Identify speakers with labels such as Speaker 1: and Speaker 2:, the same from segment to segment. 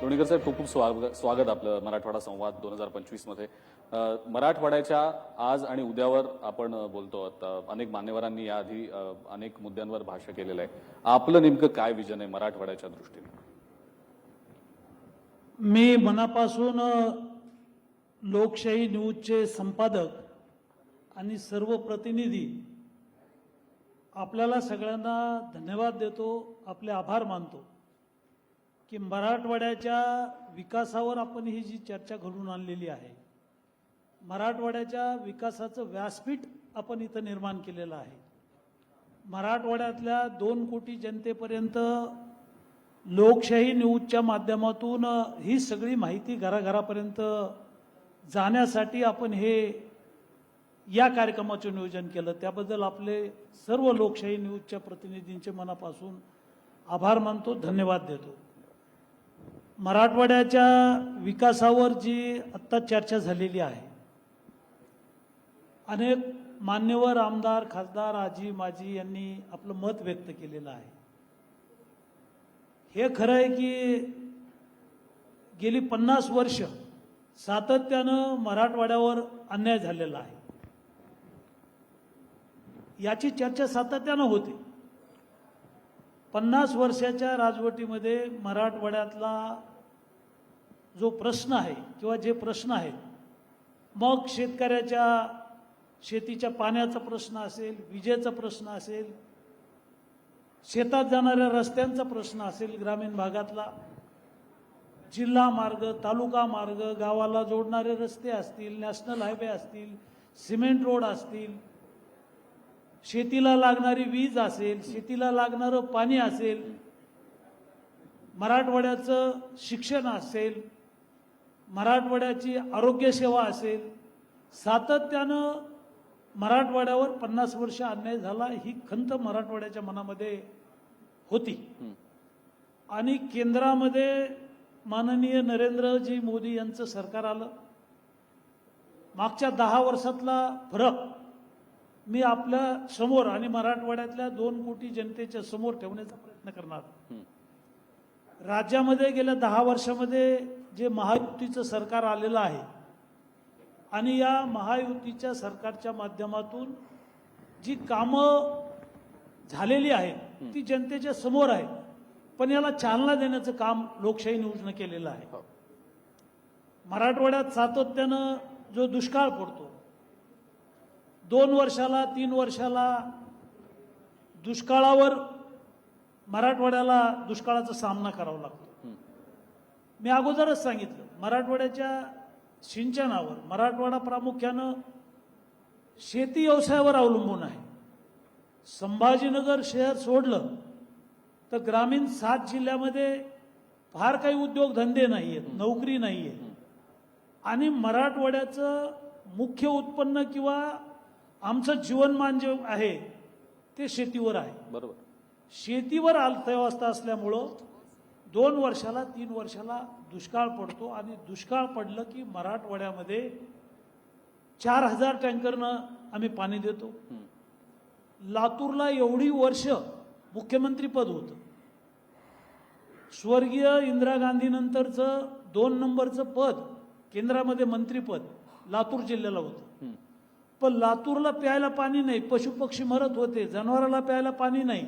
Speaker 1: लोणीकर साहेब, खूप खूप स्वागत आपलं मराठवाडा संवाद 2025 मध्ये. मराठवाड्याच्या आज आणि उद्यावर आपण बोलतो. अनेक मान्यवरांनी याआधी अनेक मुद्द्यांवर भाष्य केलेलं आहे. आपलं नेमकं काय विजन आहे मराठवाड्याच्या दृष्टीने?
Speaker 2: मी मनापासून लोकशाही न्यूजचे संपादक आणि सर्व प्रतिनिधी आपल्याला सगळ्यांना धन्यवाद देतो, आपले आभार मानतो की मराठवाड्याच्या विकासावर आपण ही जी चर्चा घडवून आणलेली आहे, मराठवाड्याच्या विकासाचं व्यासपीठ आपण इथं निर्माण केलेलं आहे. मराठवाड्यातल्या 2 कोटी जनतेपर्यंत लोकशाही न्यूजच्या माध्यमातून ही सगळी माहिती घराघरापर्यंत जाण्यासाठी आपण हे या कार्यक्रमाचं नियोजन केलं. त्याबद्दल आपले सर्व लोकशाही न्यूजच्या प्रतिनिधींचे मनापासून आभार मानतो, धन्यवाद देतो. मराठवाड्याच्या विकासावर जी आत्ता चर्चा झालेली आहे, अनेक मान्यवर आमदार, खासदार, आजी माजी यांनी आपलं मत व्यक्त केलेलं आहे. हे खरं आहे की गेली 50 वर्ष सातत्यानं मराठवाड्यावर अन्याय झालेला आहे. याची चर्चा सातत्यानं होते. 50 वर्षाच्या राजवटीमध्ये मराठवाड्यातला जो प्रश्न आहे किंवा जे प्रश्न आहेत, मग शेतकऱ्याच्या शेतीच्या पाण्याचा प्रश्न असेल, विजेचा प्रश्न असेल, शेतात जाणाऱ्या रस्त्यांचा प्रश्न असेल, ग्रामीण भागातला जिल्हा मार्ग, तालुका मार्ग, गावाला जोडणारे रस्ते असतील, नॅशनल हायवे असतील, सिमेंट रोड असतील, शेतीला लागणारी वीज असेल, शेतीला लागणारं पाणी असेल, मराठवाड्याचं शिक्षण असेल, मराठवाड्याची आरोग्य सेवा असेल, सातत्यानं मराठवाड्यावर 50 वर्ष अन्याय झाला, ही खंत मराठवाड्याच्या मनामध्ये होती. आणि केंद्रामध्ये माननीय नरेंद्रजी मोदी यांचं सरकार आलं. मागच्या 10 वर्षातला फरक मी आपल्या समोर आणि मराठवाड्यातल्या 2 कोटी जनतेच्या समोर ठेवण्याचा प्रयत्न करणार. राज्यामध्ये गेल्या 10 वर्षामध्ये जे महायुतीचं सरकार आलेलं आहे आणि या महायुतीच्या सरकारच्या माध्यमातून जी कामं झालेली आहेत ती जनतेच्या समोर आहे, पण याला चालना देण्याचं काम लोकशाही न्यूजनं केलेलं आहे. मराठवाड्यात सातत्यानं जो दुष्काळ पडतो, 2 वर्षाला 3 वर्षाला दुष्काळावर मराठवाड्याला दुष्काळाचा सामना करावा लागतो. मी अगोदरच सांगितलं, मराठवाड्याच्या सिंचनावर मराठवाडा प्रामुख्यानं शेती व्यवसायावर अवलंबून आहे. संभाजीनगर शहर सोडलं तर ग्रामीण 7 जिल्ह्यामध्ये फार काही उद्योगधंदे नाही आहेत, नोकरी नाही आहे. आणि मराठवाड्याचं मुख्य उत्पन्न किंवा आमचं जीवनमान जे आहे ते शेतीवर आहे.
Speaker 1: बरोबर. शेतीवर
Speaker 2: अर्थव्यवस्था असल्यामुळं 2 वर्षाला 3 वर्षाला दुष्काळ पडतो आणि दुष्काळ पडलं की मराठवाड्यामध्ये 4000 टँकरनं आम्ही पाणी देतो. लातूरला एवढी वर्ष मुख्यमंत्रीपद होतं. स्वर्गीय इंदिरा गांधी नंतरचं 2 नंबरचं पद केंद्रामध्ये मंत्रीपद लातूर जिल्ह्याला होतं. पण लातूरला प्यायला पाणी नाही, पशुपक्षी मरत होते, जनावराला प्यायला पाणी नाही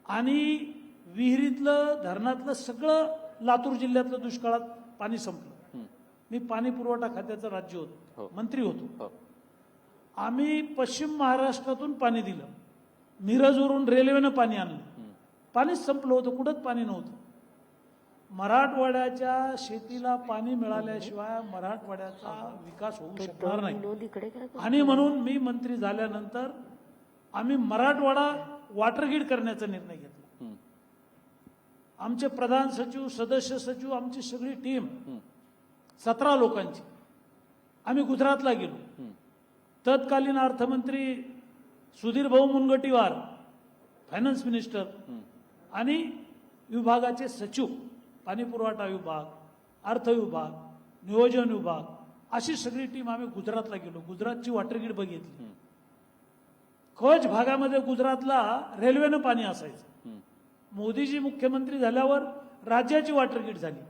Speaker 2: आणि विहिरीतलं धरणातलं सगळं लातूर जिल्ह्यातलं दुष्काळात पाणी संपलं. मी पाणी पुरवठा खात्याचं राज्य होतो, मंत्री होतो. आम्ही पश्चिम महाराष्ट्रातून पाणी दिलं, मिरजवरून रेल्वेनं पाणी आणलं, पाणीच संपलं होतं, कुठंच पाणी नव्हतं. मराठवाड्याच्या शेतीला पाणी मिळाल्याशिवाय मराठवाड्याचा विकास होऊ शकणार नाही. आणि म्हणून मी मंत्री झाल्यानंतर आम्ही मराठवाडा वॉटरग्रीड करण्याचा निर्णय घेतला. आमचे प्रधान सचिव, सदस्य सचिव, आमची सगळी टीम 17 लोकांची आम्ही गुजरातला गेलो. तत्कालीन अर्थमंत्री सुधीर भाऊ मुनगंटीवार, फायनान्स मिनिस्टर आणि विभागाचे सचिव, पाणी पुरवठा विभाग, अर्थ विभाग, नियोजन विभाग, अशी सगळी टीम आम्ही गुजरातला गेलो. गुजरातची वॉटरग्रीड बघितली. कच्छ भागामध्ये गुजरातला रेल्वेनं पाणी असायचं. मोदीजी मुख्यमंत्री झाल्यावर राज्याची वॉटरग्रीड झाली.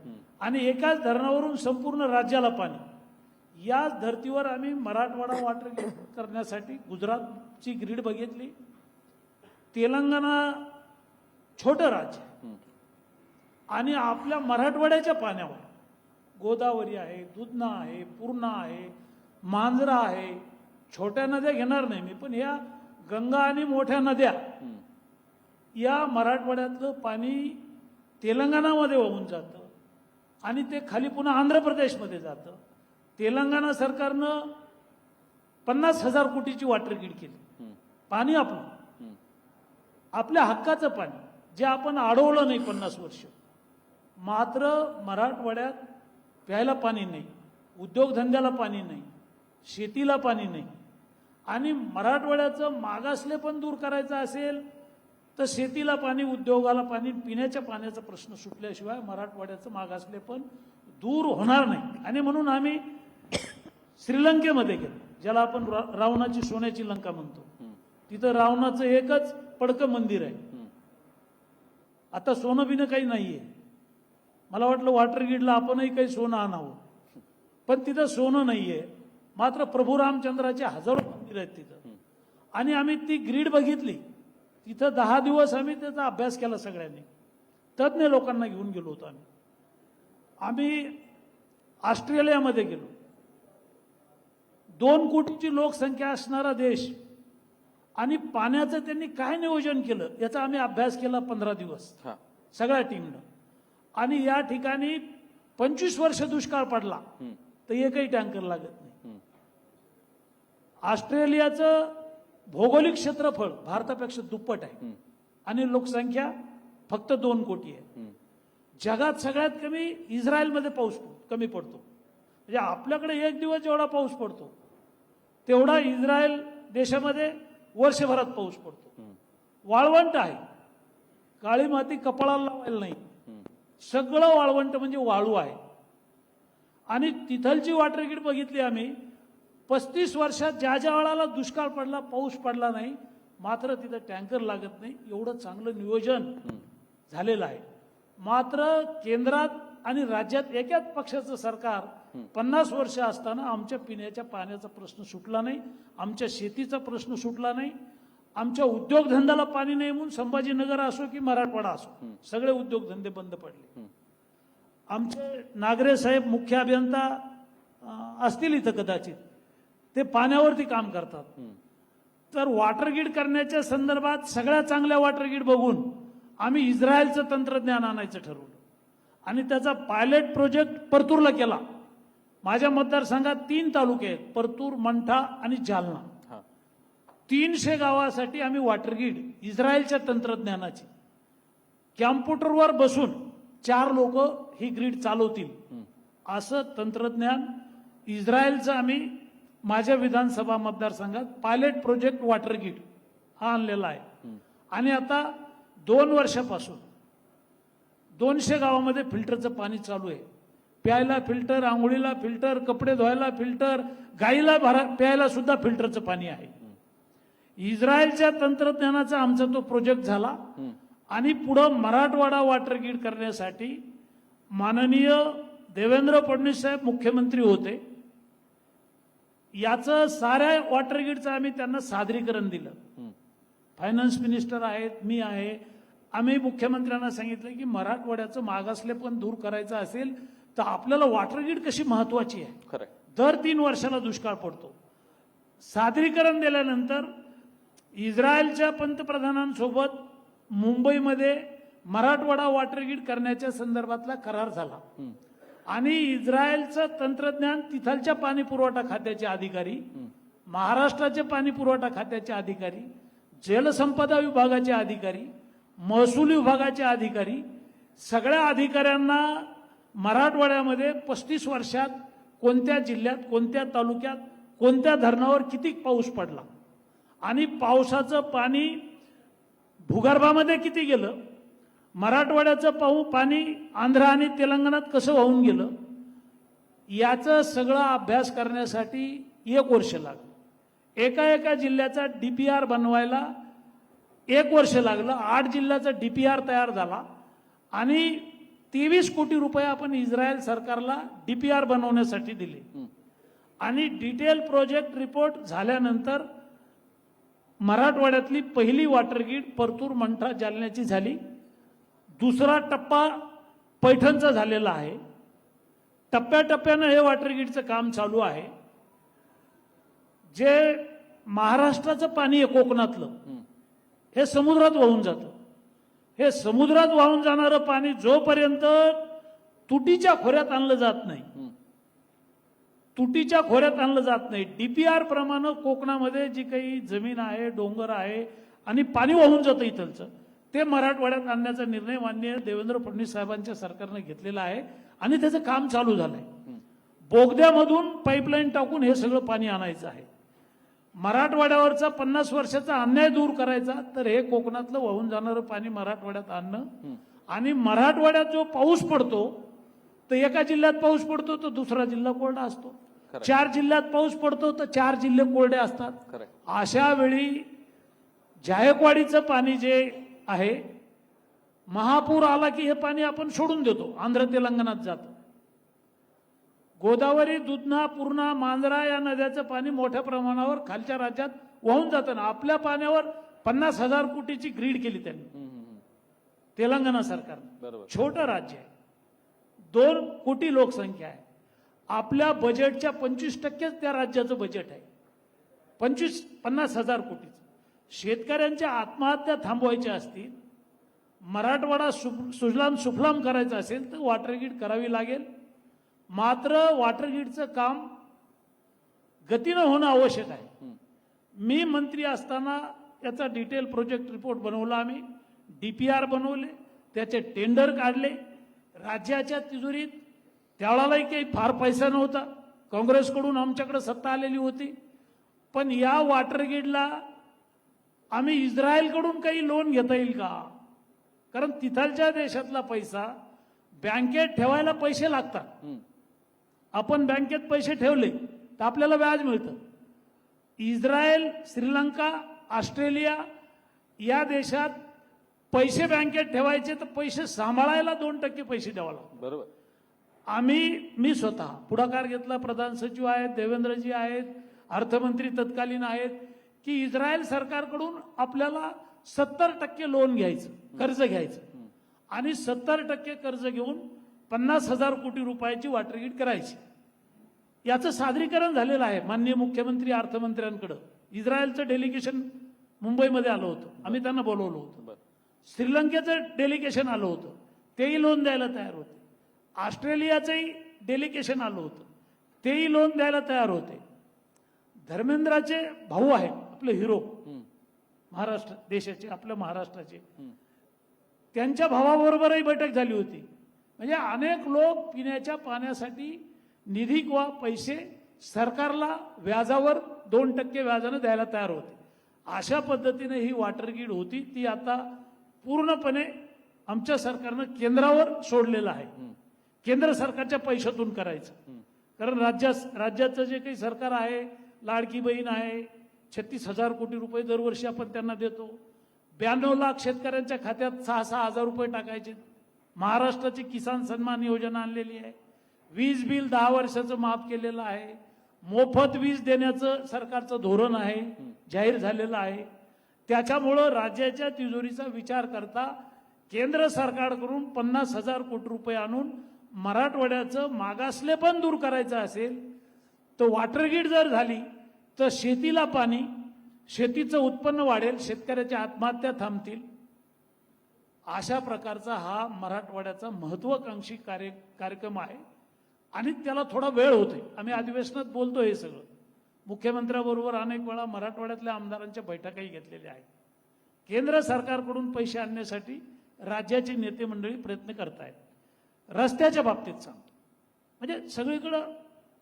Speaker 2: आणि एकाच धरणावरून संपूर्ण राज्याला पाणी. याच धर्तीवर आम्ही मराठवाडा वॉटर ग्रीड करण्यासाठी गुजरातची ग्रीड बघितली. तेलंगणा छोटं राज्य आहे आणि आपल्या मराठवाड्याच्या पाण्यावर गोदावरी आहे, दुधना आहे, पूर्णा आहे, मांजरा आहे. छोट्या नद्या घेणार नाही मी, पण या गंगा आणि मोठ्या नद्या या मराठवाड्यातलं पाणी तेलंगणामध्ये वाहून जातं आणि ते खाली पुन्हा आंध्र प्रदेशमध्ये जातं. तेलंगणा सरकारनं 50,000 कोटीची वॉटर ग्रीड केली. पाणी आपल्या हक्काचं पाणी जे आपण अडवलं नाही 50 वर्ष. मात्र मराठवाड्यात प्यायला पाणी नाही, उद्योगधंद्याला पाणी नाही, शेतीला पाणी नाही. आणि मराठवाड्याचं मागासले पण दूर करायचं असेल तर शेतीला पाणी, उद्योगाला पाणी, पिण्याच्या पाण्याचा प्रश्न सुटल्याशिवाय मराठवाड्याचं मागासले पण दूर होणार नाही. आणि म्हणून आम्ही श्रीलंकेमध्ये गेलो, ज्याला आपण रावणाची सोन्याची लंका म्हणतो. तिथं रावणाचं एकच पडकं मंदिर आहे. आता सोनं बिनं काही नाहीये. मला वाटलं वॉटर ग्रीडला आपणही काही सोनं आणावं, पण तिथं सोनं नाहीये. मात्र प्रभू रामचंद्राचे हजारो मंदिर आहेत तिथं. आणि आम्ही ती ग्रीड बघितली. तिथं 10 दिवस आम्ही त्याचा अभ्यास केला सगळ्यांनी. तज्ज्ञ लोकांना घेऊन गेलो होतो आम्ही ऑस्ट्रेलियामध्ये गेलो. 2 कोटीची लोकसंख्या असणारा देश आणि पाण्याचं त्यांनी काय नियोजन केलं याचा आम्ही अभ्यास केला 15 दिवस सगळ्या टीमनं. आणि या ठिकाणी 25 वर्ष दुष्काळ पडला तर एकही टँकर लागत नाही. ऑस्ट्रेलियाचं भौगोलिक क्षेत्रफळ भारतापेक्षा दुप्पट आहे आणि लोकसंख्या फक्त 2 कोटी आहे. जगात सगळ्यात कमी इस्रायलमध्ये पाऊस कमी पडतो. म्हणजे आपल्याकडे 1 दिवस जेवढा पाऊस पडतो तेवढा इस्रायल देशामध्ये वर्षभरात पाऊस पडतो. वाळवंट आहे, काळी माती कपाळाला लावायला नाही, सगळं वाळवंट म्हणजे वाळू आहे. आणि तिथलची वॉटर ग्रीड बघितली आम्ही. 35 वर्षात ज्या ज्या वेळाला दुष्काळ पडला, पाऊस पडला नाही, मात्र तिथं टँकर लागत नाही, एवढं चांगलं नियोजन झालेलं आहे. मात्र केंद्रात आणि राज्यात एकाच पक्षाचं सरकार 50 वर्ष असताना आमच्या पिण्याच्या पाण्याचा प्रश्न सुटला नाही, आमच्या शेतीचा प्रश्न सुटला नाही, आमच्या उद्योगधंद्याला पाणी नाही म्हणून संभाजीनगर असो की मराठवाडा असो सगळे उद्योगधंदे बंद पडले. आमचे नागरे साहेब मुख्य अभियंता असतील इथं कदाचित, ते पाण्यावरती काम करतात. तर वॉटर ग्रीड करण्याच्या संदर्भात सगळ्या चांगल्या वॉटर ग्रीड बघून आम्ही इस्रायलचं तंत्रज्ञान आणायचं ठरवलं आणि त्याचा पायलट प्रोजेक्ट परतूरला केला. माझ्या मतदारसंघात 3 तालुके आहेत, परतूर, मंठा आणि जालना. 300 गावासाठी आम्ही वॉटर ग्रीड इस्रायलच्या तंत्रज्ञानाची कॅम्प्युटरवर बसून 4 लोक ही ग्रीड चालवतील असं तंत्रज्ञान इस्रायलचं आम्ही माझ्या विधानसभा मतदारसंघात पायलट प्रोजेक्ट वॉटर ग्रीड हा आणलेला आहे. आणि आता 2 वर्षापासून 200 गावामध्ये फिल्टरचं पाणी चालू आहे. प्यायला फिल्टर, आंघोळीला फिल्टर, कपडे धुवायला फिल्टर, गाईला प्यायला सुद्धा फिल्टरचं पाणी आहे. इस्रायलच्या तंत्रज्ञानाचा आमचा तो प्रोजेक्ट झाला आणि पुढं मराठवाडा वॉटर ग्रीड करण्यासाठी माननीय देवेंद्र फडणवीस साहेब मुख्यमंत्री होते. याचं साऱ्या वॉटर ग्रीडचं आम्ही त्यांना सादरीकरण दिलं. फायनान्स मिनिस्टर आहेत, मी आहे. आम्ही मुख्यमंत्र्यांना सांगितलं की मराठवाड्याचं मागासले पण दूर करायचं असेल तर आपल्याला वॉटर ग्रीड कशी महत्वाची आहे. दर 3 वर्षाला दुष्काळ पडतो. सादरीकरण दिल्यानंतर इस्रायलच्या पंतप्रधानांसोबत मुंबईमध्ये मराठवाडा वॉटर ग्रीड करण्याच्या संदर्भातला करार झाला आणि इस्रायलचं तंत्रज्ञान तिथलच्या पाणी पुरवठा खात्याचे अधिकारी, महाराष्ट्राचे पाणी पुरवठा खात्याचे अधिकारी, जलसंपदा विभागाचे अधिकारी, महसूल विभागाचे अधिकारी, सगळ्या अधिकाऱ्यांना मराठवाड्यामध्ये 35 वर्षात कोणत्या जिल्ह्यात, कोणत्या तालुक्यात, कोणत्या धरणावर किती पाऊस पडला आणि पावसाचं पाणी भूगर्भामध्ये किती गेलं, मराठवाड्याचं पाणी आंध्र आणि तेलंगणात कसं वाहून गेलं, याचं सगळा अभ्यास करण्यासाठी 1 वर्ष लागलं. एका जिल्ह्याचा DPR बनवायला 1 वर्ष लागलं. 8 जिल्ह्याचा DPR तयार झाला आणि 23 कोटी रुपये आपण इस्रायल सरकारला DPR बनवण्यासाठी दिले आणि डिटेल प्रोजेक्ट रिपोर्ट झाल्यानंतर मराठवाड्यातली पहिली वॉटर ग्रीड परतूर, मंठा, जालन्याची झाली. दुसरा टप्पा पैठणचा झालेला आहे. टप्प्याटप्प्यानं हे वॉटर ग्रीडचं काम चालू आहे. जे महाराष्ट्राचं पाणी आहे कोकणातलं, हे समुद्रात वाहून जातं. हे समुद्रात वाहून जाणारं पाणी जोपर्यंत तुटीच्या खोऱ्यात आणलं जात नाही, तुटीच्या खोऱ्यात आणलं जात नाही, DPR प्रमाणे कोकणामध्ये जी काही जमीन आहे, डोंगर आहे आणि पाणी वाहून जातं इथलचं, ते मराठवाड्यात आणण्याचा निर्णय माननीय देवेंद्र फडणवीस साहेबांच्या सरकारने घेतलेला आहे आणि त्याचं काम चालू झालंय. बोगद्यामधून पाईपलाईन टाकून हे सगळं पाणी आणायचं आहे. मराठवाड्यावरचा 50 वर्षाचा अन्याय दूर करायचा तर हे कोकणातलं वाहून जाणारं पाणी मराठवाड्यात आणणं आणि मराठवाड्यात जो पाऊस पडतो तर एका जिल्ह्यात पाऊस पडतो तर दुसरा जिल्हा कोरडा असतो. 4 जिल्ह्यात पाऊस पडतो तर 4 जिल्हे कोरडे असतात. अशा वेळी जायकवाडीचं पाणी जे आहे, महापूर आला की हे पाणी आपण सोडून देतो, आंध्र तेलंगणात जातं. गोदावरी, दुधना, पूर्णा, मांजरा या नद्याचं पाणी मोठ्या प्रमाणावर खालच्या राज्यात वाहून जातं ना. आपल्या पाण्यावर 50,000 कोटीची ग्रीड केली त्यांनी, तेलंगणा सरकारनं. छोटं राज्य आहे, 2 कोटी लोकसंख्या आहे. आपल्या बजेटच्या 25% त्या राज्याचं बजेट आहे, 50,000 कोटीचं. शेतकऱ्यांच्या आत्महत्या थांबवायच्या असतील, मराठवाडा सुजलाम सुफलाम करायचं असेल तर वॉटर ग्रीड करावी लागेल. मात्र वॉटर ग्रीडचं काम गतीनं होणं आवश्यक आहे. मी मंत्री असताना याचा डिटेल प्रोजेक्ट रिपोर्ट बनवला, आम्ही DPR बनवले, त्याचे टेंडर काढले. राज्याच्या तिजोरीत त्यावेळेलाही काही फार पैसा नव्हता, काँग्रेसकडून आमच्याकडे सत्ता आलेली होती. पण या वॉटर ग्रीडला आम्ही इस्रायलकडून काही लोन घेता येईल का? कारण तिथलच्या देशातला पैसा बँकेत ठेवायला पैसे लागतात. आपण बँकेत पैसे ठेवले तर आपल्याला व्याज मिळतं. इस्रायल, श्रीलंका, ऑस्ट्रेलिया या देशात पैसे बँकेत ठेवायचे तर पैसे सांभाळायला 2% पैसे द्यावा लागतो.
Speaker 1: बरोबर.
Speaker 2: मी स्वतः पुढाकार घेतला, प्रधान सचिव आहेत, देवेंद्रजी आहेत, अर्थमंत्री तत्कालीन आहेत, की इस्रायल सरकारकडून आपल्याला 70% लोन घ्यायचं, कर्ज घ्यायचं आणि 70% कर्ज घेऊन 50,000 कोटी रुपयाची वॉटर ग्रीड करायची. याचं सादरीकरण झालेलं आहे माननीय मुख्यमंत्री, अर्थमंत्र्यांकडे. इस्रायलचं डेलिगेशन मुंबईमध्ये आलं होतं, आम्ही त्यांना बोलवलं होतं. श्रीलंकेचं डेलिगेशन आलं होतं, तेही लोन द्यायला तयार होते. ऑस्ट्रेलियाचंही डेलिगेशन आलं होतं, तेही लोन द्यायला तयार होते. धर्मेंद्राचे भाऊ आहेत, आपले हिरो, महाराष्ट्र देशाचे, आपल्या महाराष्ट्राचे, त्यांच्या भावाबरोबरही बैठक झाली होती. म्हणजे अनेक लोक पिण्याच्या पाण्यासाठी निधी किंवा पैसे सरकारला व्याजावर 2% व्याजानं द्यायला तयार होते. अशा पद्धतीने ही वॉटर ग्रीड होती, ती आता पूर्णपणे आमच्या सरकारनं केंद्रावर सोडलेलं आहे. केंद्र सरकारच्या पैशातून करायचं. कारण राज्याचं जे काही सरकार आहे, लाडकी बहीण आहे, 36,000 कोटी रुपये दरवर्षी आपण त्यांना देतो. 92 लाख शेतकऱ्यांच्या खात्यात 6,000 रुपये टाकायचे. महाराष्ट्राची किसान सन्मान योजना आणलेली आहे. वीज बिल 10 वर्षाचं माफ केलेलं आहे. मोफत वीज देण्याचं सरकारचं धोरण आहे, जाहीर झालेलं आहे. त्याच्यामुळं राज्याच्या तिजोरीचा विचार करता केंद्र सरकारकडून 50,000 कोटी रुपये आणून मराठवाड्याचं मागासलेपण दूर करायचं असेल तर वॉटर ग्रीड जर झाली तर शेतीला पाणी, शेतीचं उत्पन्न वाढेल, शेतकऱ्याच्या आत्महत्या थांबतील. अशा प्रकारचा हा मराठवाड्याचा महत्वाकांक्षी कार्यक्रम आहे आणि त्याला थोडा वेळ होतोय. आम्ही अधिवेशनात बोलतो हे सगळं. मुख्यमंत्र्याबरोबर अनेक वेळा मराठवाड्यातल्या आमदारांच्या बैठकाही घेतलेल्या आहेत. केंद्र सरकारकडून पैसे आणण्यासाठी राज्याचे नेते मंडळी प्रयत्न करतायत. रस्त्याच्या बाबतीत सांगतो, म्हणजे सगळीकडं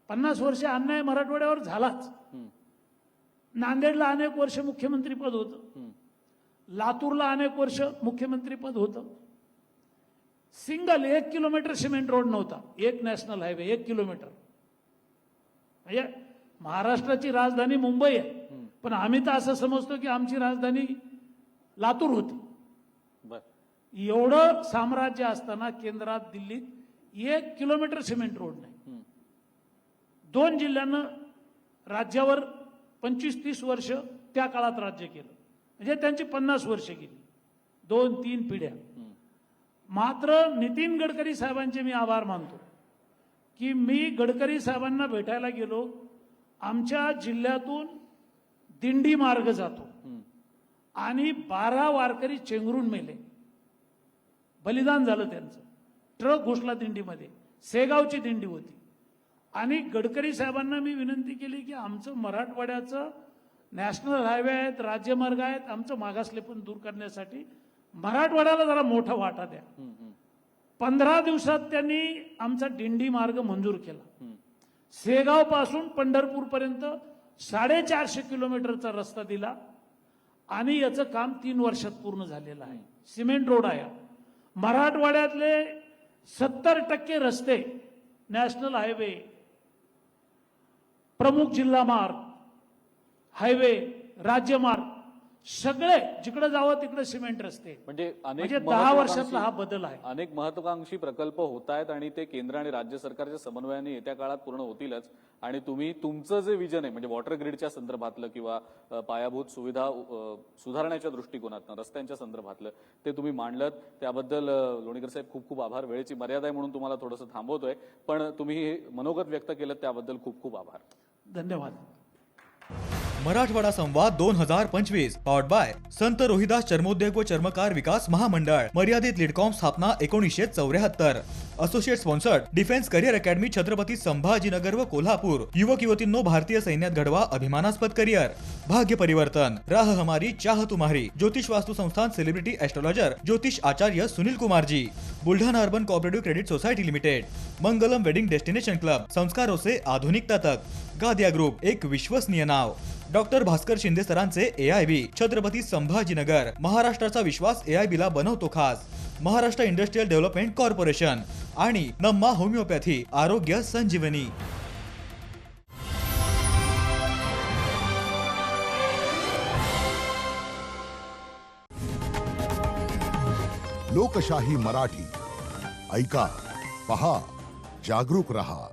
Speaker 2: 50 वर्ष अन्याय मराठवाड्यावर झालाच. नांदेडला अनेक वर्ष मुख्यमंत्री पद होतं, लातूरला अनेक वर्ष मुख्यमंत्री पद होतं. सिंगल 1 किलोमीटर सिमेंट रोड नव्हता, एक नॅशनल हायवे 1 किलोमीटर. म्हणजे महाराष्ट्राची राजधानी मुंबई आहे, पण आम्ही तर असं समजतो की आमची राजधानी लातूर होती. एवढं साम्राज्य असताना केंद्रात दिल्लीत 1 किलोमीटर सिमेंट रोड नाही. 2 जिल्ह्यांना राज्यावर 25-30 वर्ष त्या काळात राज्य केलं, म्हणजे त्यांची 50 वर्ष गेली, 2-3 पिढ्या. मात्र नितीन गडकरी साहेबांचे मी आभार मानतो की मी गडकरी साहेबांना भेटायला गेलो. आमच्या जिल्ह्यातून दिंडी मार्ग जातो आणि 12 वारकरी चेंगरून मेले, बलिदान झालं त्यांचं. ट्रक घुसला दिंडीमध्ये, सेगावची दिंडी होती. आणि गडकरी साहेबांना मी विनंती केली की आमचं मराठवाड्याचं नॅशनल हायवे आहेत, राज्यमार्ग आहेत, आमचं मागासलेपण दूर करण्यासाठी मराठवाड्याला जरा मोठा वाटा द्या. 15 दिवसात त्यांनी आमचा दिंडी मार्ग मंजूर केला. सेगाव पासून पंढरपूर पर्यंत 450 किलोमीटरचा रस्ता दिला आणि याचं काम 3 वर्षात पूर्ण झालेलं आहे. सिमेंट रोड आहे. मराठवाड्यातले 70% रस्ते, नॅशनल हायवे, प्रमुख जिल्हा मार्ग, हायवे, राज्यमार्ग सगळे जिकडे जावं तिकडे सिमेंट रस्ते.
Speaker 1: म्हणजे
Speaker 2: 10 वर्षातला हा बदल आहे.
Speaker 1: अनेक महत्वाकांक्षी प्रकल्प होत आहेत आणि ते केंद्र आणि राज्य सरकारच्या समन्वयाने येत्या काळात पूर्ण होतीलच. आणि तुम्ही तुमचं जे विजन आहे म्हणजे वॉटर ग्रीडच्या संदर्भातलं किंवा पायाभूत सुविधा सुधारण्याच्या दृष्टिकोनातनं रस्त्यांच्या संदर्भातलं ते तुम्ही मांडलं, त्याबद्दल लोणीकर साहेब खूप खूप आभार. वेळेची मर्यादा आहे म्हणून तुम्हाला थोडंसं थांबवतोय, पण तुम्ही हे मनोगत व्यक्त केलं त्याबद्दल खूप खूप आभार.
Speaker 2: धन्यवाद.
Speaker 3: मराठवाडा संवाद 2025 पॉवर्ड बाय संत रोहिदास चर्मोद्योग व चर्मकार विकास महामंडळ, मर्यादित लीडकॉम, स्थापना 1974. Associate sponsored defence career academy, Chhatrapati Sambhajinagar व कोल्हापूर. युवक युवतींनो, भारतीय सैन्यात घडवा अभिमानास्पद करिअर. भाग्य परिवर्तन, राह हमारी चाह तुम्हारी. ज्योतिष वास्तु संस्थान, सेलिब्रिटी एस्ट्रोलॉजर ज्योतिष आचार्य Sunil Kumar ji. Buldhana urban cooperative credit society limited. Mangalam wedding destination club, संस्कारों से आधुनिकता तक. गादिया ग्रुप, एक विश्वसनीय नाव. डॉक्टर भास्कर शिंदे सरांचे AIB, छत्रपती संभाजीनगर. महाराष्ट्राचा विश्वास AIB ला बनवतो खास. महाराष्ट्र इंडस्ट्रियल डेव्हलपमेंट कॉर्पोरेशन आणि नम्मा होमिओपॅथी, आरोग्य संजीवनी.
Speaker 4: लोकशाही मराठी ऐका, पहा, जागरूक रहा.